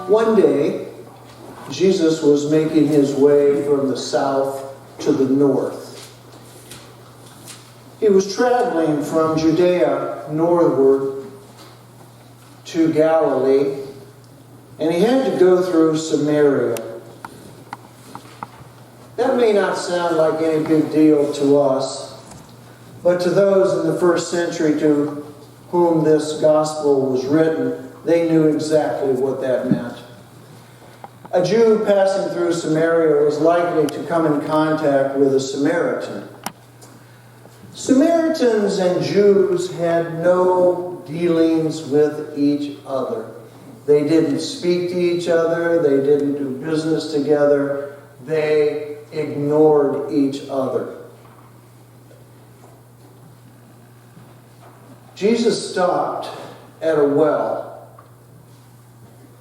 One day, Jesus was making his way from the south to the north. He was traveling from Judea northward to Galilee, and he had to go through Samaria. That may not sound like any big deal to us, but to those in the first century to whom this gospel was written, they knew exactly what that meant. A Jew passing through Samaria was likely to come in contact with a Samaritan. Samaritans and Jews had no dealings with each other. They didn't speak to each other. They didn't do business together. They ignored each other. Jesus stopped at a well,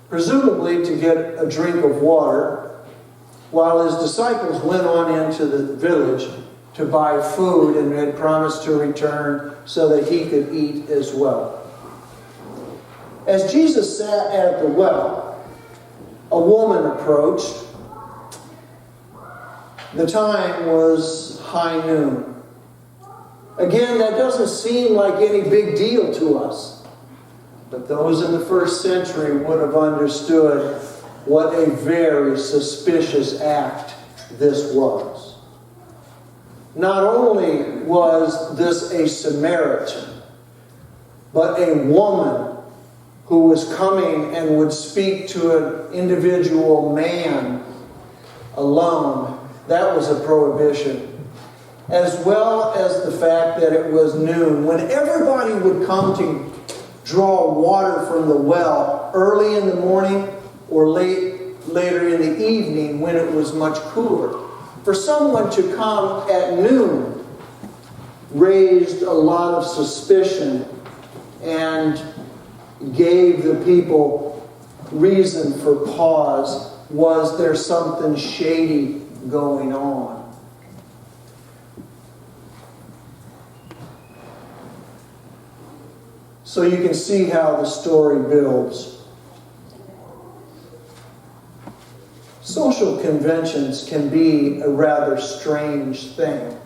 presumably to get a drink of water, while his disciples went on into the village to buy food and had promised to return so that he could eat as well. As Jesus sat at the well, a woman approached. The time was high noon. Again, that doesn't seem like any big deal to us. But those in the first century would have understood what a very suspicious act this was. Not only was this a Samaritan, but a woman who was coming and would speak to an individual man alone. That was a prohibition. As well as the fact that it was noon, when everybody would come to draw water from the well early in the morning or later in the evening when it was much cooler. For someone to come at noon raised a lot of suspicion and gave the people reason for pause. Was there something shady going on? So you can see how the story builds. Social conventions can be a rather strange thing,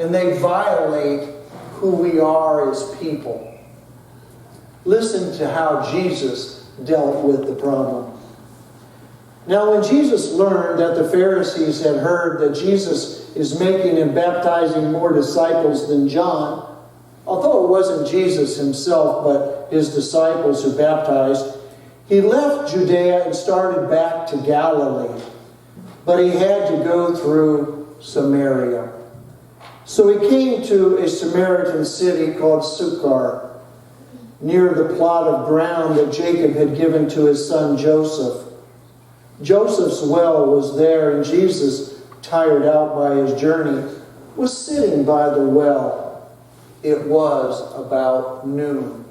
and they violate who we are as people. Listen to how Jesus dealt with the problem. Now, when Jesus learned that the Pharisees had heard that Jesus is making and baptizing more disciples than John, although it wasn't Jesus himself, but his disciples who baptized, he left Judea and started back to Galilee. But he had to go through Samaria. So he came to a Samaritan city called Sychar, near the plot of ground that Jacob had given to his son Joseph. Joseph's well was there, and Jesus, tired out by his journey, was sitting by the well. It was about noon.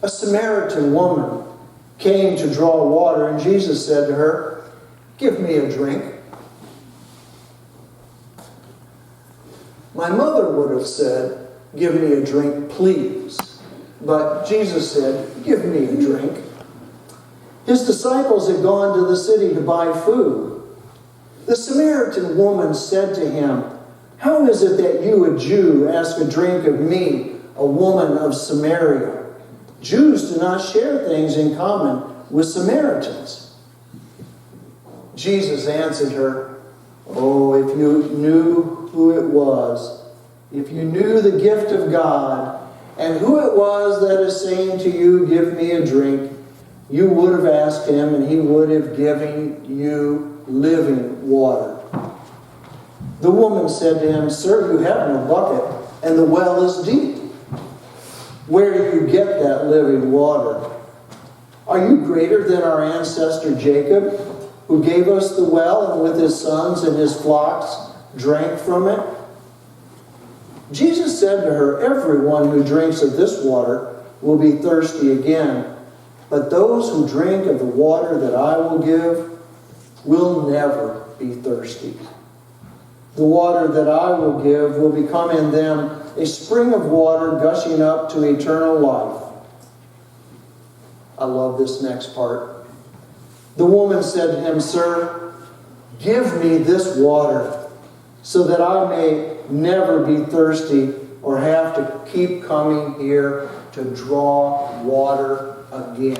A Samaritan woman came to draw water, and Jesus said to her, "Give me a drink." My mother would have said, "Give me a drink, please." But Jesus said, "Give me a drink." His disciples had gone to the city to buy food. The Samaritan woman said to him, "How is it that you, a Jew, ask a drink of me, a woman of Samaria? Jews do not share things in common with Samaritans." Jesus answered her, "Oh, if you knew who it was, if you knew the gift of God, and who it was that is saying to you, 'Give me a drink,' you would have asked him, and he would have given you living water." The woman said to him, "Sir, you have no bucket, and the well is deep. Where do you get that living water? Are you greater than our ancestor Jacob, who gave us the well and with his sons and his flocks drank from it?" Jesus said to her, "Everyone who drinks of this water will be thirsty again, but those who drink of the water that I will give will never be thirsty. The water that I will give will become in them a spring of water gushing up to eternal life." I love this next part. The woman said to him, "Sir, give me this water so that I may never be thirsty or have to keep coming here to draw water again."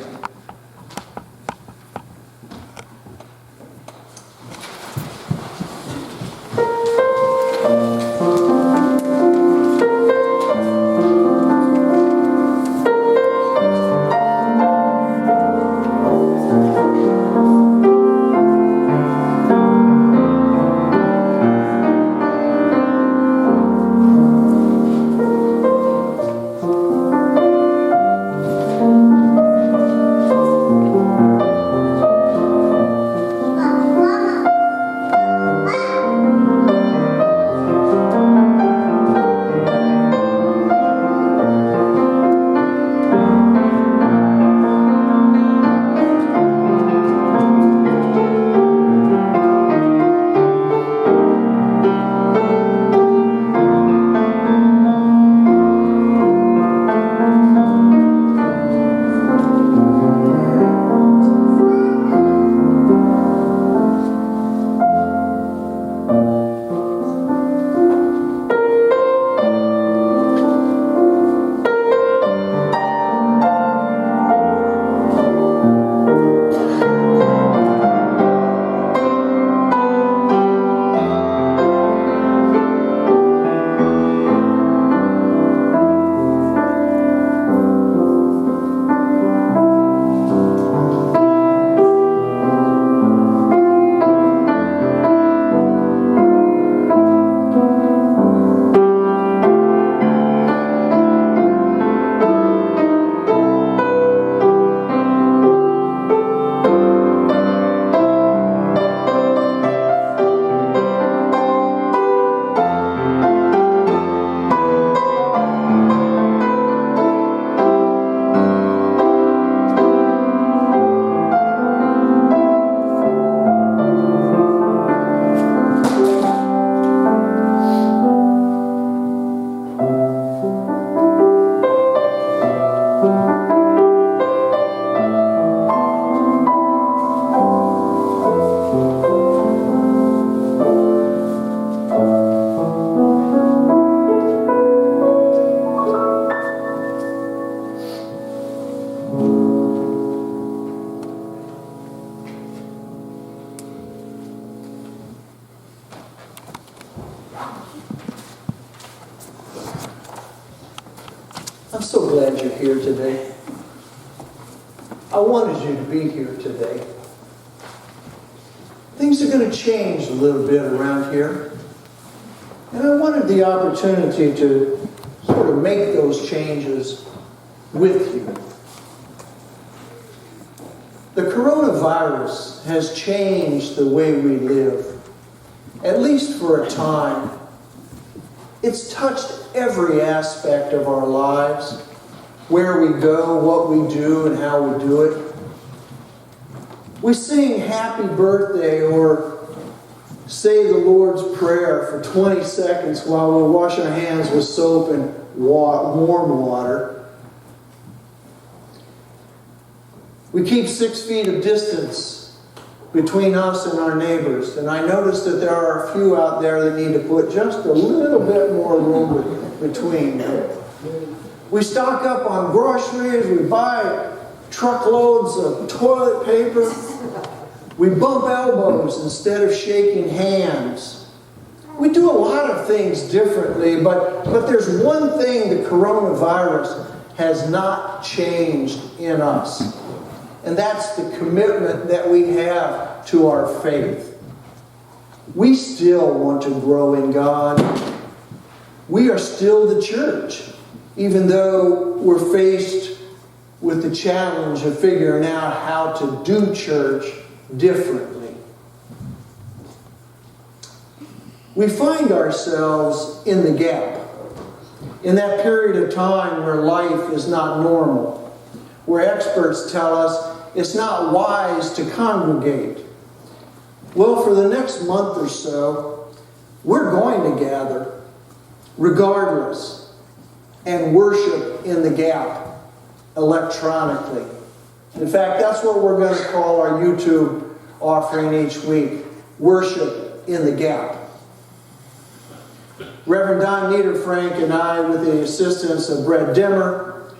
I'm so glad you're here today. I wanted you to be here today. Things are going to change a little bit around here. And I wanted the opportunity to sort of make those changes with you. The coronavirus has changed the way we live, at least for a time. It's touched every aspect of our lives, where we go, what we do, and how we do it. We sing happy birthday or say the Lord's Prayer for 20 seconds while we wash our hands with soap and warm water. We keep 6 feet of distance between us and our neighbors. And I notice that there are a few out there that need to put just a little bit more room between them. We stock up on groceries. We buy truckloads of toilet paper. We bump elbows instead of shaking hands. We do a lot of things differently, but there's one thing the coronavirus has not changed in us. And that's the commitment that we have to our faith. We still want to grow in God. We are still the church, even though we're faced with the challenge of figuring out how to do church differently. We find ourselves in the gap, in that period of time where life is not normal, where experts tell us it's not wise to congregate. Well, for the next month or so, we're going to gather regardless and worship in the gap electronically. In fact, that's what we're going to call our YouTube offering each week, Worship in the Gap. Reverend Don Niederfrank and I, with the assistance of Brett Dimmer,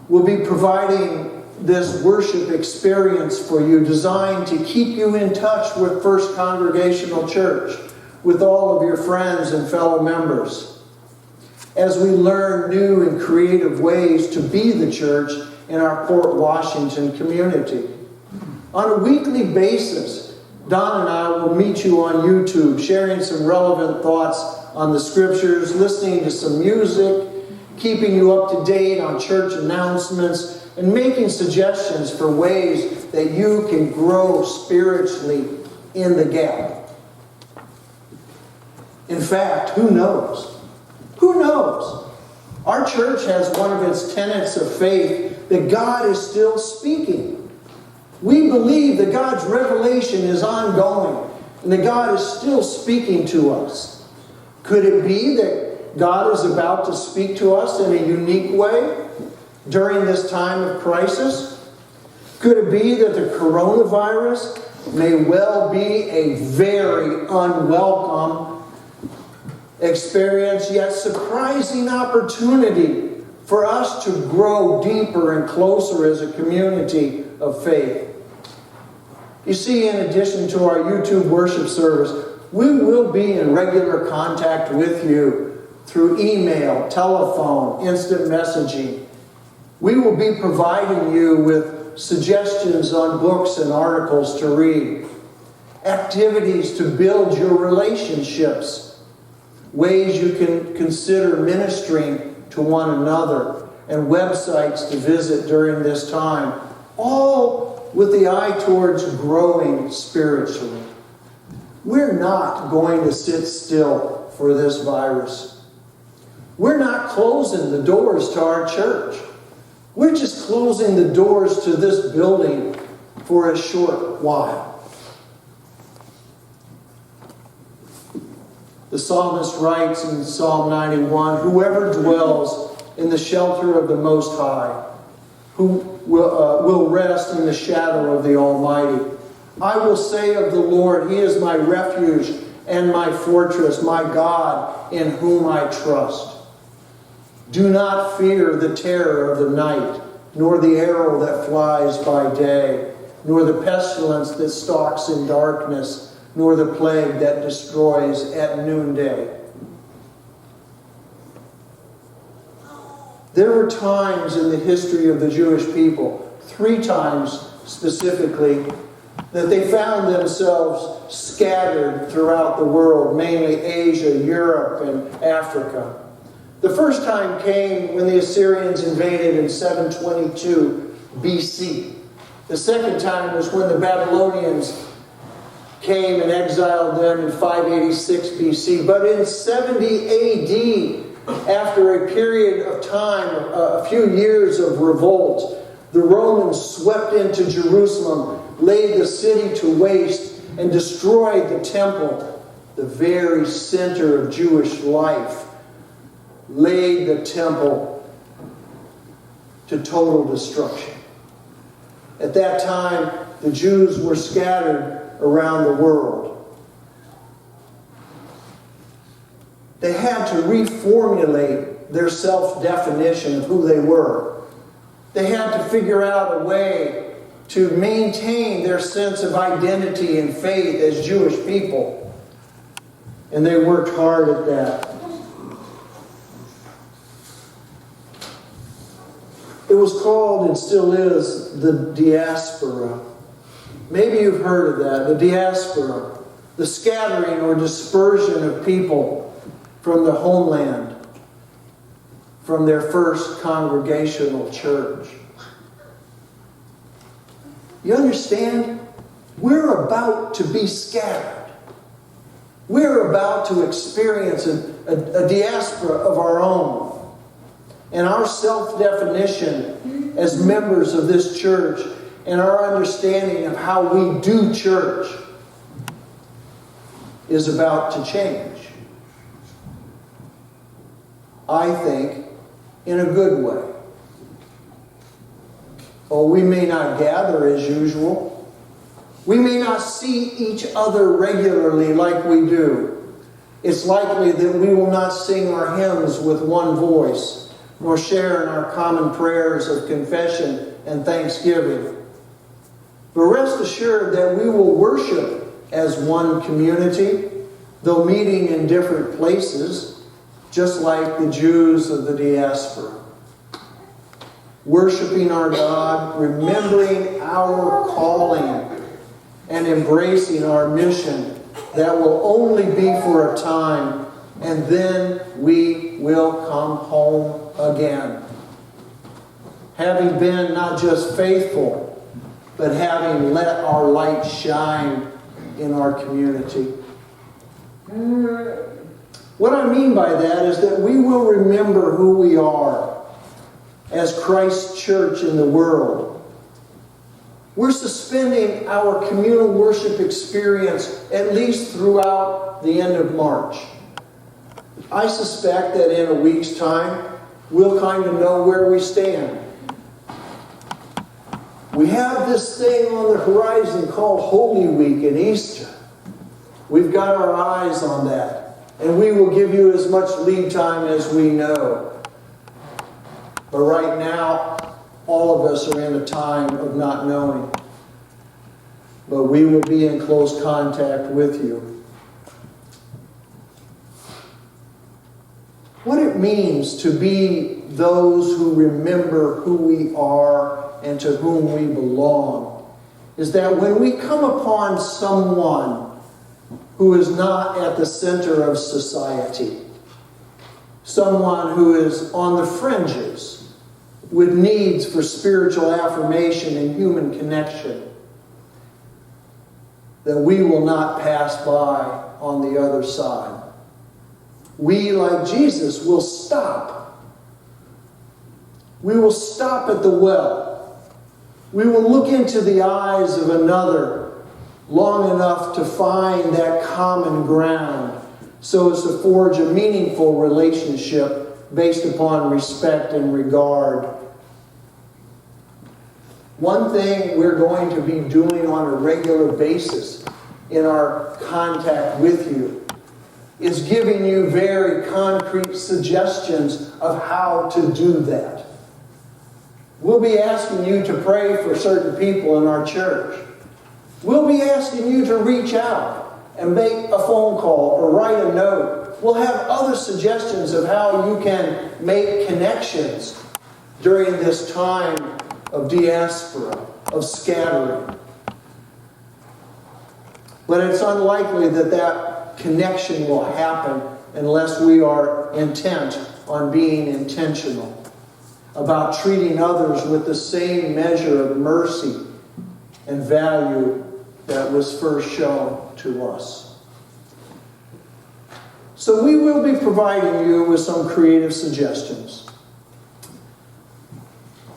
will be providing this worship experience for you, designed to keep you in touch with First Congregational Church, with all of your friends and fellow members, as we learn new and creative ways to be the church in our Port Washington community. On a weekly basis, Don and I will meet you on YouTube, sharing some relevant thoughts on the Scriptures, listening to some music, keeping you up to date on church announcements, and making suggestions for ways that you can grow spiritually in the gap. In fact, who knows? Who knows? Our church has one of its tenets of faith that God is still speaking. We believe that God's revelation is ongoing and that God is still speaking to us. Could it be that God is about to speak to us in a unique way during this time of crisis? Could it be that the coronavirus may well be a very unwelcome experience, yet surprising opportunity for us to grow deeper and closer as a community of faith? You see, in addition to our YouTube worship service, we will be in regular contact with you through email, telephone, instant messaging. We will be providing you with suggestions on books and articles to read, activities to build your relationships, ways you can consider ministering to one another, and websites to visit during this time, all with the eye towards growing spiritually. We're not going to sit still for this virus. We're not closing the doors to our church. We're just closing the doors to this building for a short while. The psalmist writes in Psalm 91, "Whoever dwells in the shelter of the Most High, who will rest in the shadow of the Almighty. I will say of the Lord, He is my refuge and my fortress, my God in whom I trust. Do not fear the terror of the night, nor the arrow that flies by day, nor the pestilence that stalks in darkness, nor the plague that destroys at noonday." There were times in the history of the Jewish people, 3 times specifically, that they found themselves scattered throughout the world, mainly Asia, Europe, and Africa. The first time came when the Assyrians invaded in 722 BC. The second time was when the Babylonians came and exiled them in 586 BC. But in 70 AD, after a period of time, a few years of revolt, the Romans swept into Jerusalem, laid the city to waste, and destroyed the temple, the very center of Jewish life, laid the temple to total destruction. At that time, the Jews were scattered around the world. They had to reformulate their self-definition of who they were. They had to figure out a way to maintain their sense of identity and faith as Jewish people. And they worked hard at that. It was called, and still is, the diaspora. Maybe you've heard of that, the diaspora, the scattering or dispersion of people from the homeland, from their first congregational church. You understand? We're about to be scattered. We're about to experience a diaspora of our own. And our self-definition as members of this church and our understanding of how we do church is about to change. I think in a good way. Oh, we may not gather as usual. We may not see each other regularly like we do. It's likely that we will not sing our hymns with one voice, nor share in our common prayers of confession and thanksgiving. But rest assured that we will worship as one community, though meeting in different places, just like the Jews of the diaspora. Worshiping our God, remembering our calling, and embracing our mission that will only be for a time, and then we will come home again. Having been not just faithful, but having let our light shine in our community. What I mean by that is that we will remember who we are as Christ's church in the world. We're suspending our communal worship experience at least throughout the end of March. I suspect that in a week's time, we'll kind of know where we stand. We have this thing on the horizon called Holy Week and Easter. We've got our eyes on that, and we will give you as much lead time as we know. But right now, all of us are in a time of not knowing. But we will be in close contact with you. What it means to be those who remember who we are and to whom we belong is that when we come upon someone who is not at the center of society, someone who is on the fringes with needs for spiritual affirmation and human connection, that we will not pass by on the other side. We, like Jesus, will stop. We will stop at the well. We will look into the eyes of another long enough to find that common ground so as to forge a meaningful relationship based upon respect and regard. One thing we're going to be doing on a regular basis in our contact with you is giving you very concrete suggestions of how to do that. We'll be asking you to pray for certain people in our church. We'll be asking you to reach out and make a phone call or write a note. We'll have other suggestions of how you can make connections during this time of diaspora, of scattering. But it's unlikely that that connection will happen unless we are intent on being intentional about treating others with the same measure of mercy and value that was first shown to us. So we will be providing you with some creative suggestions.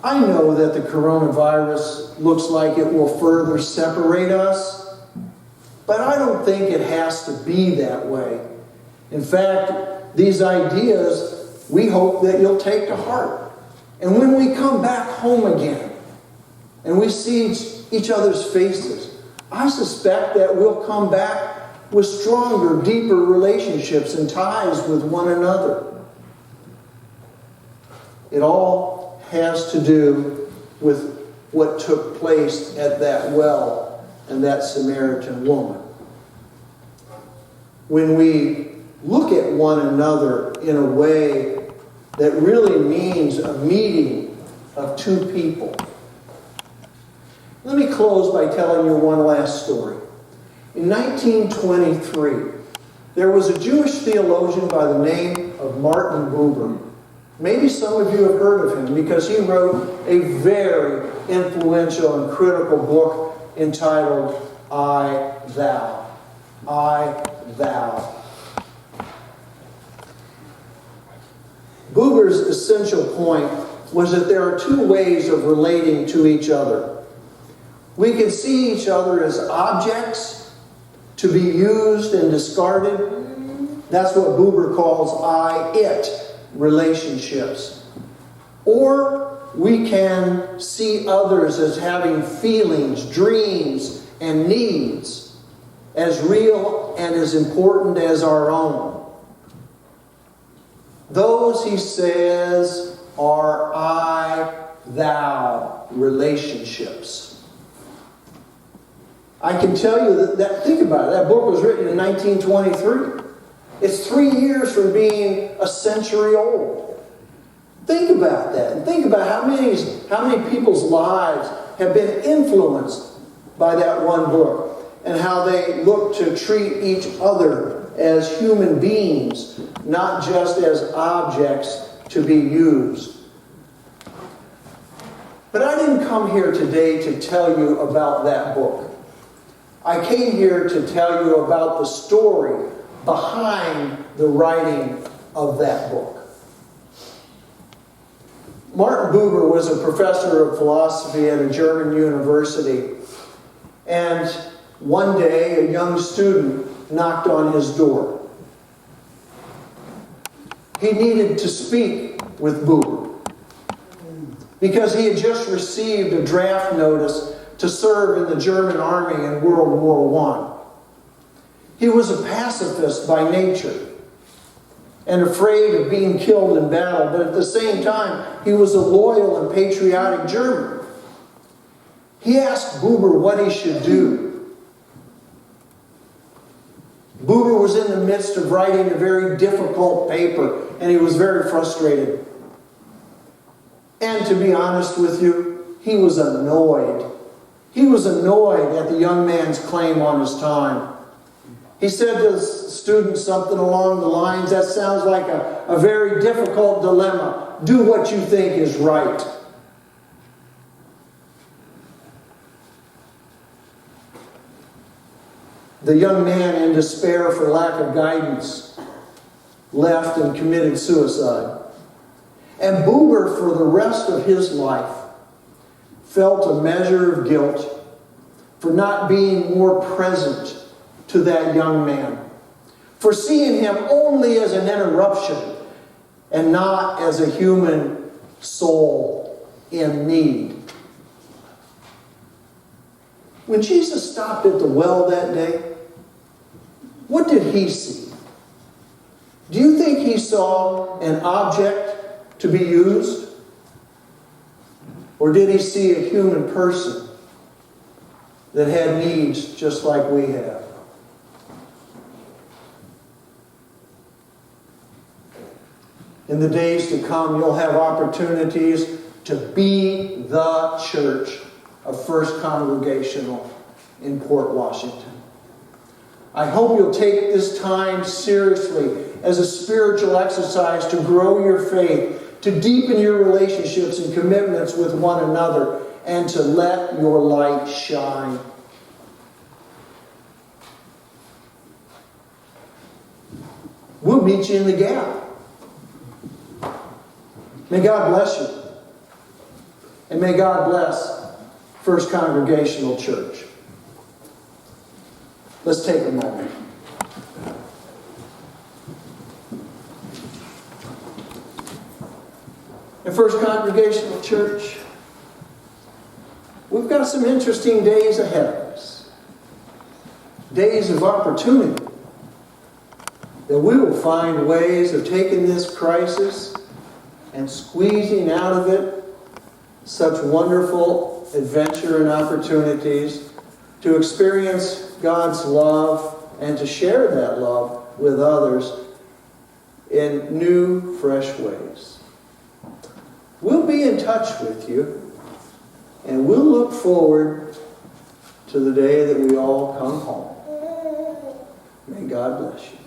I know that the coronavirus looks like it will further separate us, but I don't think it has to be that way. In fact, these ideas, we hope that you'll take to heart. And when we come back home again, and we see each other's faces, I suspect that we'll come back with stronger, deeper relationships and ties with one another. It all has to do with what took place at that well and that Samaritan woman. When we look at one another in a way that really means a meeting of two people. Let me close by telling you one last story. In 1923, there was a Jewish theologian by the name of Martin Buber. Maybe some of you have heard of him because he wrote a very influential and critical book entitled I, Thou. I, Thou. Buber's essential point was that there are two ways of relating to each other. We can see each other as objects to be used and discarded. That's what Buber calls I-it relationships. Or we can see others as having feelings, dreams, and needs as real and as important as our own. Those, he says, are I-thou relationships. I can tell you that, think about it, that book was written in 1923. It's 3 years from being a century old. Think about that. And think about how many people's lives have been influenced by that one book and how they look to treat each other as human beings, not just as objects to be used. But I didn't come here today to tell you about that book. I came here to tell you about the story behind the writing of that book. Martin Buber was a professor of philosophy at a German university. And one day, a young student knocked on his door. He needed to speak with Buber because he had just received a draft notice to serve in the German army in World War I. He was a pacifist by nature and afraid of being killed in battle, but at the same time, he was a loyal and patriotic German. He asked Buber what he should do. Buber was in the midst of writing a very difficult paper, and he was very frustrated. And to be honest with you, he was annoyed. He was annoyed at the young man's claim on his time. He said to the student something along the lines, that sounds like a very difficult dilemma. Do what you think is right. The young man, in despair for lack of guidance, left and committed suicide. And Buber, for the rest of his life, felt a measure of guilt for not being more present to that young man, for seeing him only as an interruption and not as a human soul in need. When Jesus stopped at the well that day, what did he see? Do you think he saw an object to be used? Or did he see a human person that had needs just like we have? In the days to come, you'll have opportunities to be the church of First Congregational in Port Washington. I hope you'll take this time seriously as a spiritual exercise to grow your faith, to deepen your relationships and commitments with one another, and to let your light shine. We'll meet you in the gap. May God bless you. And may God bless First Congregational Church. Let's take a moment. In First Congregational Church, we've got some interesting days ahead of us. Days of opportunity. That we will find ways of taking this crisis and squeezing out of it such wonderful adventure and opportunities to experience God's love and to share that love with others in new, fresh ways. We'll be in touch with you, and we'll look forward to the day that we all come home. May God bless you.